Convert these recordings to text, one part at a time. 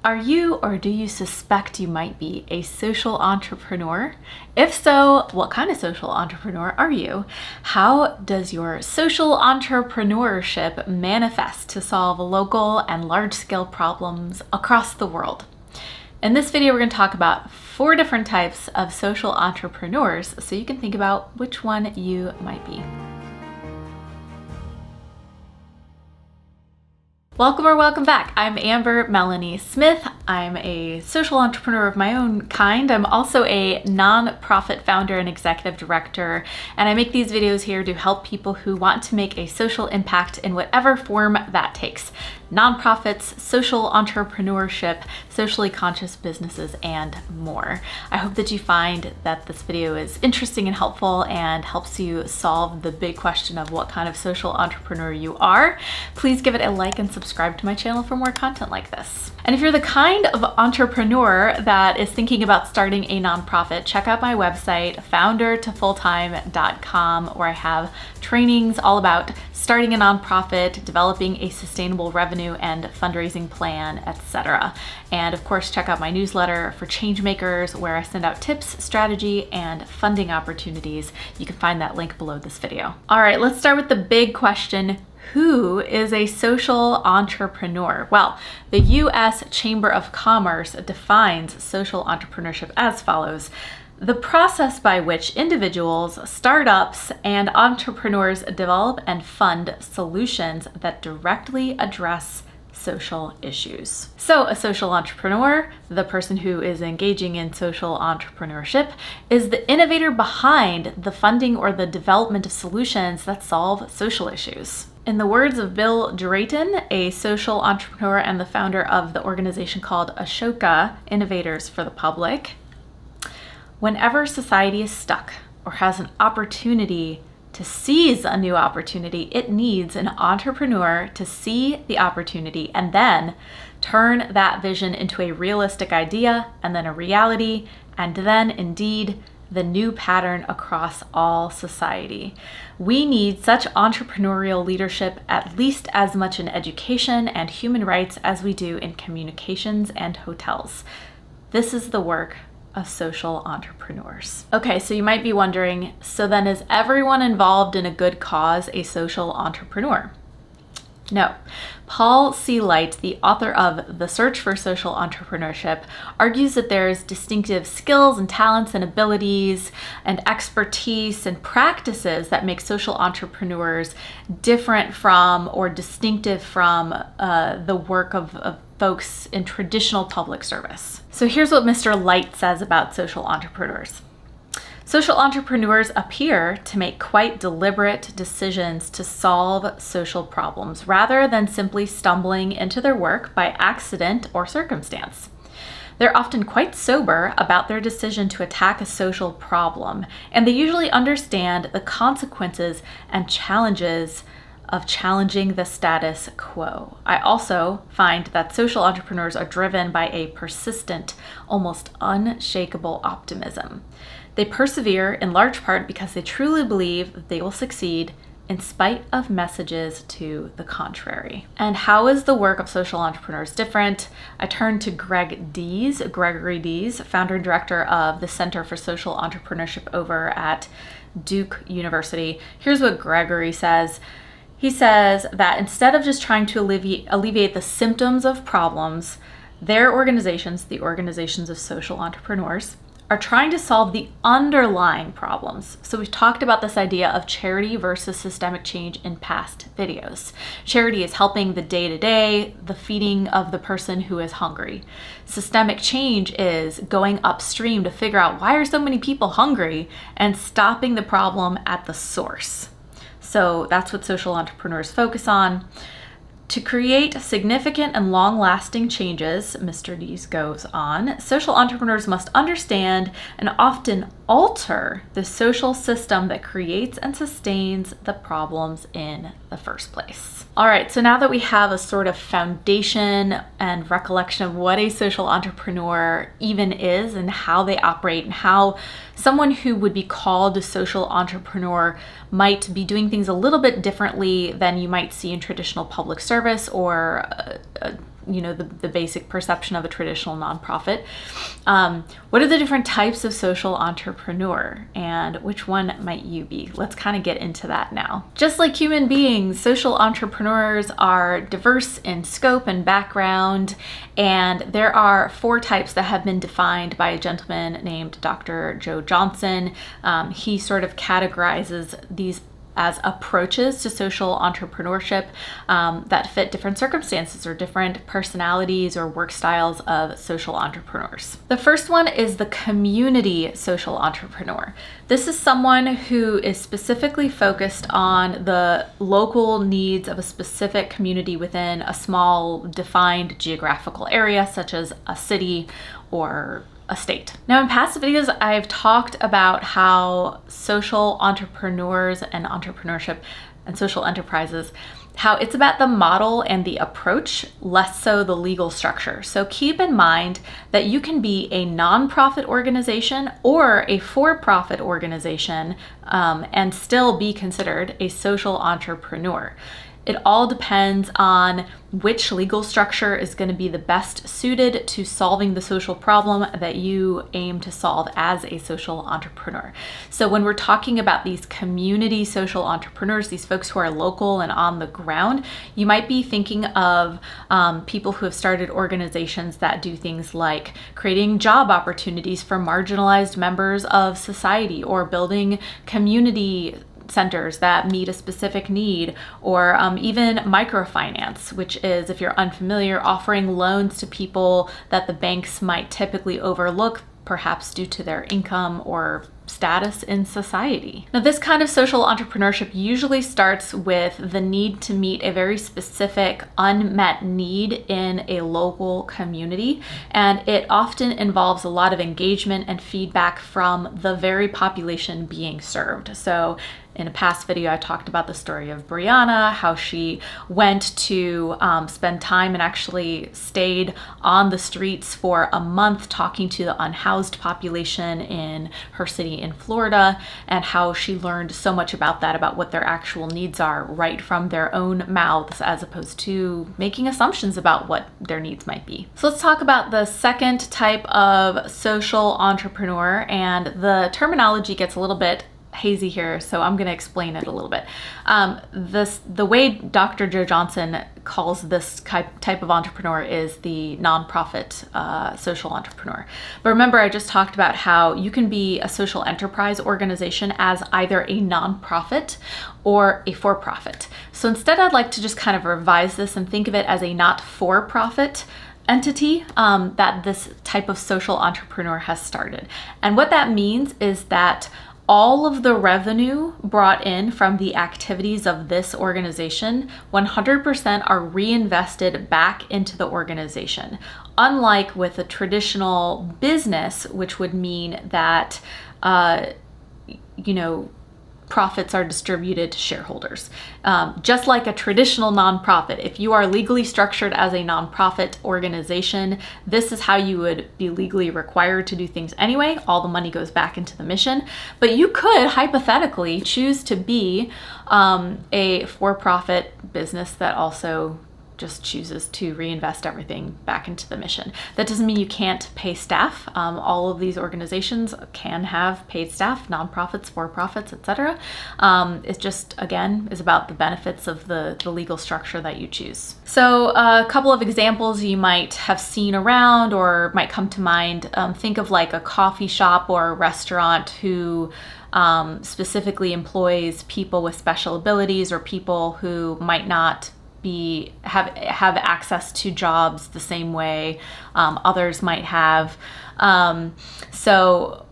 Are you or do you suspect you might be a social entrepreneur? If so, what kind of social entrepreneur are you? How does your social entrepreneurship manifest to solve local and large-scale problems across the world? In this video, we're going to talk about 4 different types of social entrepreneurs so you can think about which one you might be. Welcome or welcome back. I'm Amber Melanie Smith. I'm a social entrepreneur of my own kind. I'm also a nonprofit founder and executive director, and I make these videos here to help people who want to make a social impact in whatever form that takes. Nonprofits, social entrepreneurship, socially conscious businesses, and more. I hope that you find that this video is interesting and helpful and helps you solve the big question of what kind of social entrepreneur you are. Please give it a like and subscribe to my channel for more content like this. And if you're the kind of entrepreneur that is thinking about starting a nonprofit, check out my website, foundertofulltime.com, where I have trainings all about starting a nonprofit, developing a sustainable revenue and fundraising plan, etc. And of course, check out my newsletter for change makers, where I send out tips, strategy, and funding opportunities. You can find that link below this video. All right, let's start with the big question. Who is a social entrepreneur? Well, the U.S. Chamber of Commerce defines social entrepreneurship as follows: the process by which individuals, startups, and entrepreneurs develop and fund solutions that directly address social issues. So a social entrepreneur, the person who is engaging in social entrepreneurship, is the innovator behind the funding or the development of solutions that solve social issues. In the words of Bill Drayton, a social entrepreneur and the founder of the organization called Ashoka Innovators for the Public, whenever society is stuck or has an opportunity to seize a new opportunity, it needs an entrepreneur to see the opportunity and then turn that vision into a realistic idea, and then a reality, and then indeed the new pattern across all society. We need such entrepreneurial leadership at least as much in education and human rights as we do in communications and hotels. This is the work of social entrepreneurs. Okay, so you might be wondering, so then is everyone involved in a good cause a social entrepreneur? No. Paul C. Light, the author of The Search for Social Entrepreneurship, argues that there's distinctive skills and talents and abilities and expertise and practices that make social entrepreneurs different from or distinctive from the work of folks in traditional public service. So here's what Mr. Light says about social entrepreneurs. Social entrepreneurs appear to make quite deliberate decisions to solve social problems rather than simply stumbling into their work by accident or circumstance. They're often quite sober about their decision to attack a social problem, and they usually understand the consequences and challenges of challenging the status quo. I also find that social entrepreneurs are driven by a persistent, almost unshakable optimism. They persevere in large part because they truly believe that they will succeed in spite of messages to the contrary. And how is the work of social entrepreneurs different? I turn to Gregory Dees, founder and director of the Center for Social Entrepreneurship over at Duke University. Here's what Gregory says. He says that instead of just trying to alleviate the symptoms of problems, their organizations, the organizations of social entrepreneurs, are trying to solve the underlying problems. So we've talked about this idea of charity versus systemic change in past videos. Charity is helping the day-to-day, the feeding of the person who is hungry. Systemic change is going upstream to figure out why are so many people hungry and stopping the problem at the source. So that's what social entrepreneurs focus on. To create significant and long-lasting changes, Mr. Dees goes on, social entrepreneurs must understand and often alter the social system that creates and sustains the problems in the first place. All right, so now that we have a sort of foundation and recollection of what a social entrepreneur even is and how they operate and how someone who would be called a social entrepreneur might be doing things a little bit differently than you might see in traditional public service or the basic perception of a traditional nonprofit. What are the different types of social entrepreneur, and which one might you be? Let's kind of get into that now. Just like human beings, social entrepreneurs are diverse in scope and background, and there are 4 types that have been defined by a gentleman named Dr. Joe Johnson. He sort of categorizes these as approaches to social entrepreneurship that fit different circumstances or different personalities or work styles of social entrepreneurs. The first one is the community social entrepreneur. This is someone who is specifically focused on the local needs of a specific community within a small defined geographical area, such as a city or a state. Now, in past videos, I've talked about how social entrepreneurs and entrepreneurship and social enterprises, how it's about the model and the approach, less so the legal structure. So keep in mind that you can be a nonprofit organization or a for-profit organization and still be considered a social entrepreneur. It all depends on which legal structure is going to be the best suited to solving the social problem that you aim to solve as a social entrepreneur. So when we're talking about these community social entrepreneurs, these folks who are local and on the ground, you might be thinking of people who have started organizations that do things like creating job opportunities for marginalized members of society, or building community centers that meet a specific need, or even microfinance, which is, if you're unfamiliar, offering loans to people that the banks might typically overlook, perhaps due to their income or status in society. Now, this kind of social entrepreneurship usually starts with the need to meet a very specific unmet need in a local community, and it often involves a lot of engagement and feedback from the very population being served. So in a past video, I talked about the story of Brianna, how she went to spend time and actually stayed on the streets for a month talking to the unhoused population in her city in Florida, and how she learned so much about that, about what their actual needs are, right from their own mouths, as opposed to making assumptions about what their needs might be. So let's talk about the second type of social entrepreneur, and the terminology gets a little bit hazy here, so I'm going to explain it a little bit. The way Dr. Joe Johnson calls this type of entrepreneur is the nonprofit social entrepreneur. But remember, I just talked about how you can be a social enterprise organization as either a nonprofit or a for-profit. So instead, I'd like to just kind of revise this and think of it as a not-for-profit entity that this type of social entrepreneur has started. And what that means is that all of the revenue brought in from the activities of this organization, 100% are reinvested back into the organization. Unlike with a traditional business, which would mean that, profits are distributed to shareholders. Just like a traditional nonprofit, if you are legally structured as a nonprofit organization, this is how you would be legally required to do things anyway. All the money goes back into the mission. But you could hypothetically choose to be a for-profit business that also just chooses to reinvest everything back into the mission. That doesn't mean you can't pay staff. All of these organizations can have paid staff, nonprofits, for-profits, etc. It just, again, is about the benefits of the legal structure that you choose. So a couple of examples you might have seen around or might come to mind. Think of like a coffee shop or a restaurant who specifically employs people with special abilities, or people who might not have access to jobs the same way others might have. So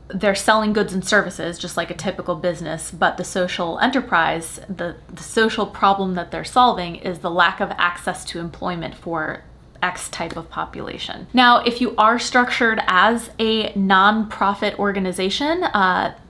they're selling goods and services just like a typical business, but the social enterprise, the social problem that they're solving is the lack of access to employment for X type of population. Now, if you are structured as a nonprofit organization,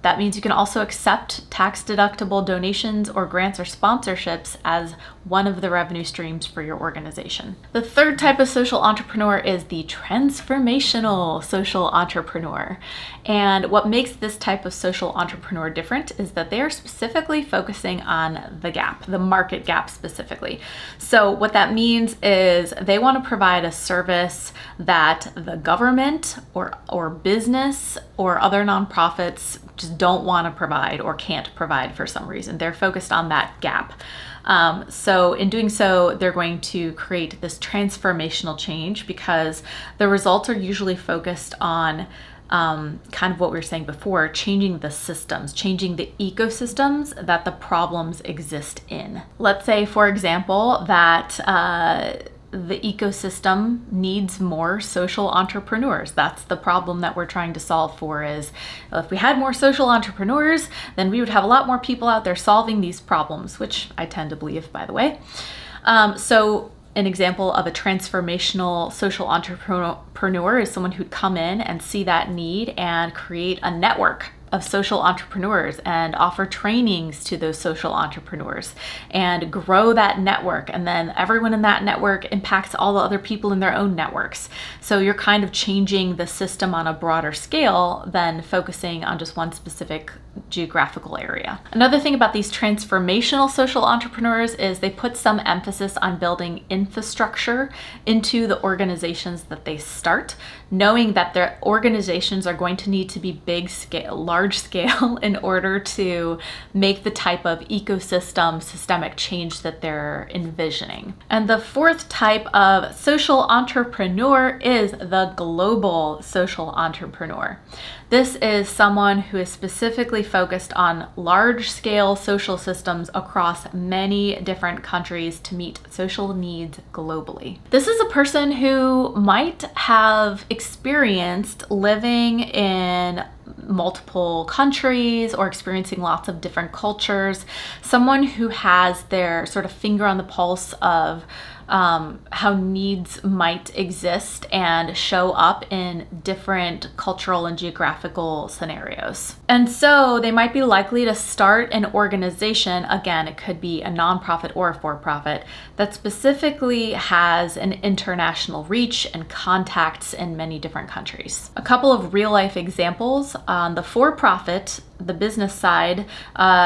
That means you can also accept tax-deductible donations or grants or sponsorships as one of the revenue streams for your organization. The third type of social entrepreneur is the transformational social entrepreneur. And what makes this type of social entrepreneur different is that they are specifically focusing on the gap, the market gap specifically. So what that means is they want to provide a service that the government or business or other nonprofits just don't want to provide or can't provide for some reason. They're focused on that gap. So in doing so, they're going to create this transformational change because the results are usually focused on kind of what we were saying before, changing the systems, changing the ecosystems that the problems exist in. Let's say, for example, that the ecosystem needs more social entrepreneurs. That's the problem that we're trying to solve for is if we had more social entrepreneurs, then we would have a lot more people out there solving these problems, which I tend to believe, by the way. So an example of a transformational social entrepreneur is someone who'd come in and see that need and create a network of social entrepreneurs and offer trainings to those social entrepreneurs and grow that network. And then everyone in that network impacts all the other people in their own networks. So you're kind of changing the system on a broader scale than focusing on just one specific geographical area. Another thing about these transformational social entrepreneurs is they put some emphasis on building infrastructure into the organizations that they start, knowing that their organizations are going to need to be large scale in order to make the type of ecosystem systemic change that they're envisioning. And the fourth type of social entrepreneur is the global social entrepreneur. This is someone who is specifically focused on large-scale social systems across many different countries to meet social needs globally. This is a person who might have experienced living in multiple countries or experiencing lots of different cultures, someone who has their sort of finger on the pulse of how needs might exist and show up in different cultural and geographical scenarios. And so they might be likely to start an organization, again, it could be a nonprofit or a for-profit, that specifically has an international reach and contacts in many different countries. A couple of real-life examples. On the for-profit, the business side,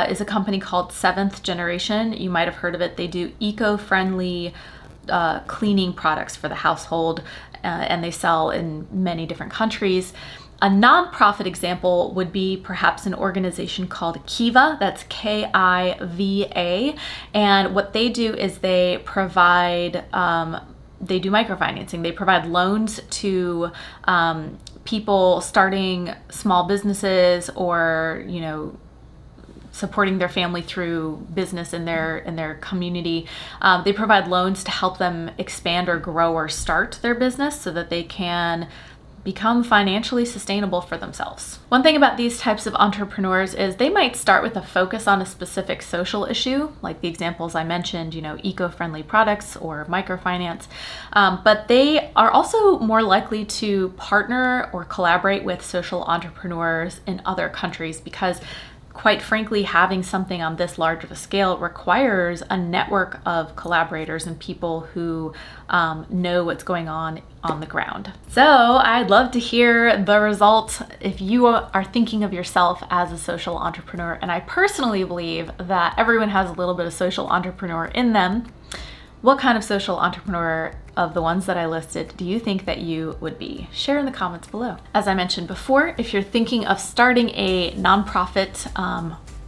is a company called Seventh Generation. You might have heard of it. They do eco-friendly cleaning products for the household, and they sell in many different countries. A nonprofit example would be perhaps an organization called Kiva, that's Kiva, and what they do is they provide, they do microfinancing. They provide loans to people starting small businesses or, supporting their family through business in their community. They provide loans to help them expand or grow or start their business so that they can become financially sustainable for themselves. One thing about these types of entrepreneurs is they might start with a focus on a specific social issue, like the examples I mentioned, eco-friendly products or microfinance, but they are also more likely to partner or collaborate with social entrepreneurs in other countries because quite frankly, having something on this large of a scale requires a network of collaborators and people who know what's going on the ground. So I'd love to hear the results if you are thinking of yourself as a social entrepreneur. And I personally believe that everyone has a little bit of social entrepreneur in them. What kind of social entrepreneur of the ones that I listed do you think that you would be? Share in the comments below. As I mentioned before, if you're thinking of starting a nonprofit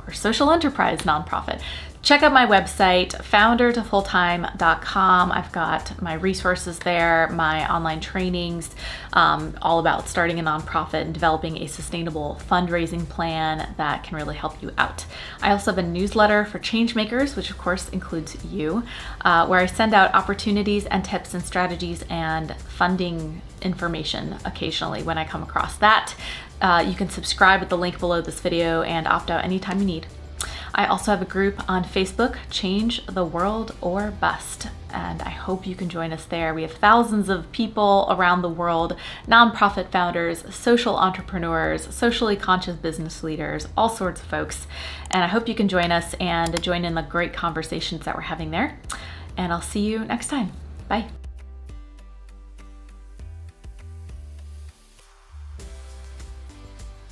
or social enterprise nonprofit, check out my website, foundertofulltime.com. I've got my resources there, my online trainings, all about starting a nonprofit and developing a sustainable fundraising plan that can really help you out. I also have a newsletter for change makers, which of course includes you, where I send out opportunities and tips and strategies and funding information occasionally when I come across that. You can subscribe at the link below this video and opt out anytime you need. I also have a group on Facebook, Change the World or Bust, and I hope you can join us there. We have thousands of people around the world, nonprofit founders, social entrepreneurs, socially conscious business leaders, all sorts of folks. And I hope you can join us and join in the great conversations that we're having there. And I'll see you next time. Bye.